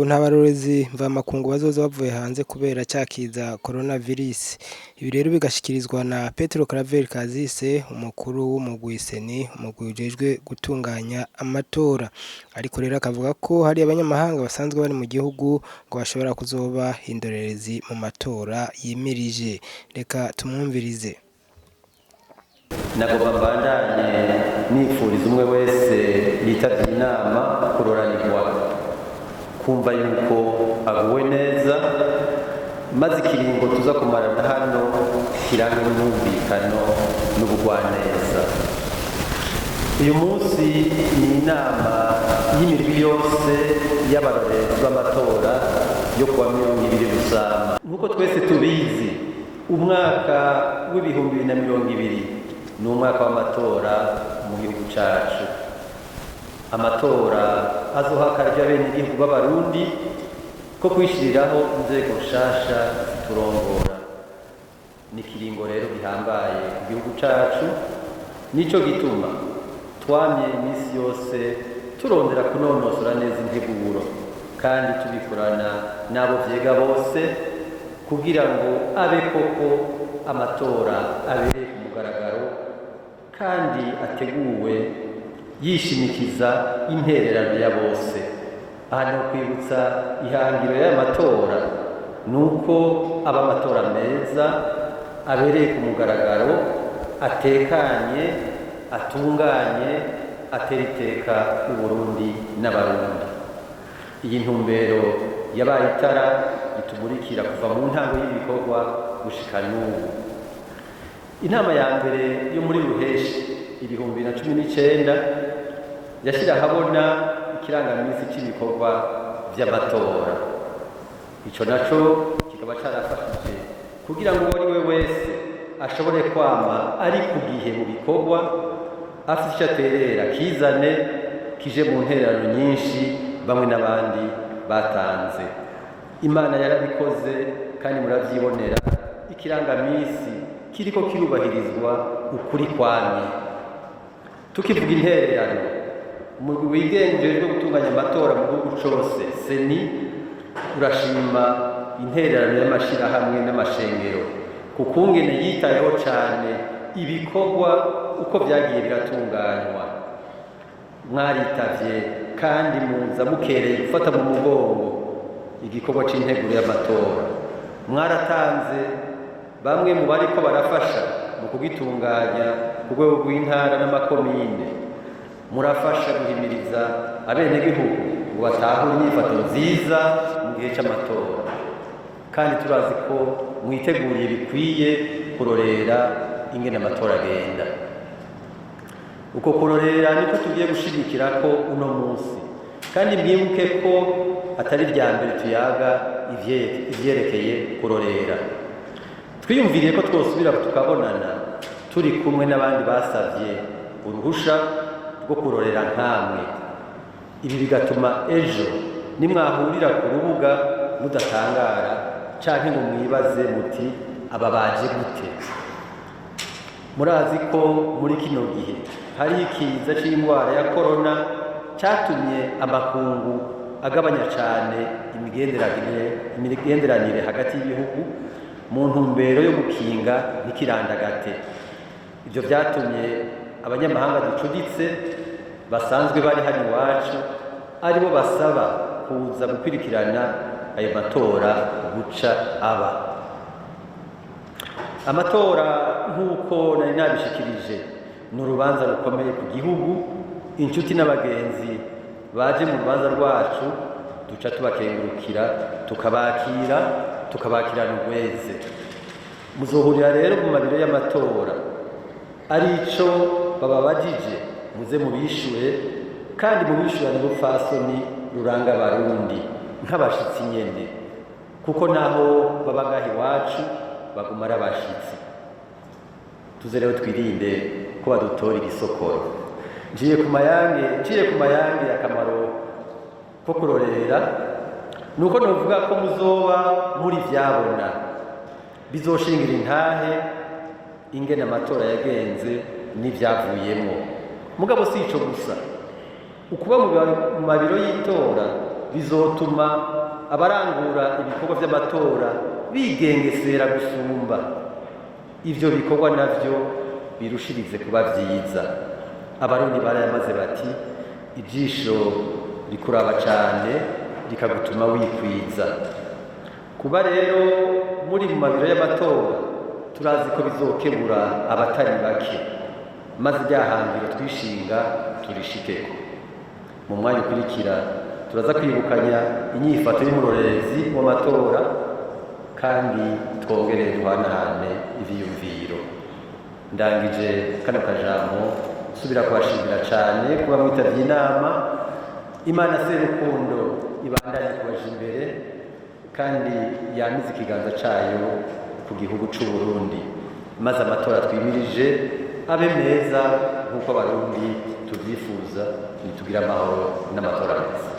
ngo nta barorezi mvamakungu bazoza bavuye hanze kubera cyakiza coronavirus. Ibi rero bigashikirizwa na Petro Claver Kazise, umukuru w'umugwi Seni, umugwi ujejwe gutunganya amatora. Ariko rero akavuga ko hari abanyamahanga basanzwe bari mu gihugu ngo bashobora kuzoba indorerezi mu matora yimirije. Reka tumwumvirize. Nagomba mbandanye nifuriza umwe wese yitavye inama kuroranirwa kumva yuko aguwe neza, maze ikiringo tuza kumarana hano kirangwe n'umvikano n'ubugwaneza. Uyu munsi ni inama y'imirwi yose y'abarorerezi b'amatora yo kuwa 20 Rusama. Nk'uko twese tubizi, umwaka w'ibihumbi 2020 ni umwaka w'amatora mu gihugu cacu. Amatora azohakarya bene igihugu b'abarundi ko kwishiriraho inzego nshasha ziturongora. Ni kiringo rero gihambaye ku gihugu cacu, nico gituma twamye imisi yose turondera kunonosora neza integuro kandi tubikorana n'abo vyega bose kugira ngo abe koko amatora abereye ku mugaragaro kandi ateguwe yishimikiza intererano ya bose. Aha no kwibutsa ihangiro y'amatora nuko aba amatora meza abereye ku mugaragaro, atekanye, atunganye, atera iteka Uburundi n'abarundi. Iyi ntumbero yabaye itara ritumurikira kuva mu ntango y'ibikorwa gushika n'ubu. Inama ya mbere yo muri Ruheshi 2019 yashira habona ikirangamisi cy'ibikorwa by'amatora. Ico naco kikaba carafashije kugira ngo uwo we wese ashobore kwama ari ku gihe mu bikorwa, afite icyo aterera kizane kije mu ntererano nyinshi bamwe n'abandi batanze. Imana yarabikoze kandi muravyibonera, ikirangamisi kiriko kirubahirizwa ukuri kwamye. Tukivuga intererano, umugwi wigenjejwe gutunganya amatora mu gihugu cose Seni urashima intererano y'amashirahamwe n'amashengero kukungene yitayeho cane ibikorwa uko vyagiye biratunganywa. Mwaritavye kandi muza mukereye gufata mu mugongo igikorwa c'integuro y'amatora. Mwaratanze bamwe mu bariko barafasha mu kugitunganya ku rwego rw'intara n'amakomine. Murafasha guhimiriza abenegihugu ngo batahure inyifato nziza mu gihe c'amatora, kandi turazi ko mwiteguriye bikwiye kurorera ingene amatora agenda. Uko kurorera niko tugiye gushigikira ko uno munsi, kandi mwibuke ko atari rya mbere tuyaga ivyerekeye kurorera. Twiyumviriye ko twosubira tukabonana turi kumwe n'abandi basavye uruhusha rwo kurorera nkamwe. Ibi bigatuma ejo nimwahurira ku rubuga mudatangara canke ngo mwibaze muti aba baje gute. Murazi ko muri kino gihe hari ikiza c'indwara ya corona catumye amakungu agabanya cane imigenderanire hagati y'ibihugu mu ntumbero yo gukinga ntikirandagate. Ivyo vyatumye abanyamahanga ducuditse basanzwe bari hano iwacu aribo basaba kuza gukurikirana ayo matora guca aba. Amatora nk'uko nari nabishikirije ni urubanza rukomeye ku gihugu. Inshuti n'abagenzi baje mu rubanza rwacu duca tubakengurukira, tukabakirana urweze. Muzohurira rero mu mabiro y'amatora, ari ico bababajije muze mubishure, kandi mubishurane ubupfasoni ruranga abarundi nk'abashitsi nyene, kuko naho babagaha iwacu baguma ari abashitsi. Tuze rero twirinde ko badutora ibisokoro. Ngiye ku mayange akamaro ko kurorera nuko novuga ko muzoba muri vyabona bizoshingira intahe ingene amatora yagenze n'ivyavuyemo. Mugabo si ico gusa, ukuba mu mabiro y'itora bizotuma abarangura ibikorwa by'amatora bigengesera gusumba. Ivyo bikorwa navyo birushirize kuba vyiza. Abarundi barayamaze bati ijisho rikuraba cane rikagutuma wikwiza. Kuba rero muri mu mabiro y'amatora turazi ko bizokebura abatari bake, maze rya hangiro twishinga turishikeko. Mu mwanya ukurikira turaza kwibukanya inyifato y'umurorerezi w'amatora kandi twongere duhanahane ivyiyumviro. Ndangije kano kajambo nsubira kubashimira cane kuba mwitavye inama. Imana Serukundo ibandanye kubaja imbere kandi yamize ikiganza cayo ku gihugu c'u Burundi, maze amatora twimirije abe meza nk'uko abarundi tuvyifuza. Nitugira amahoro n'amatora meza.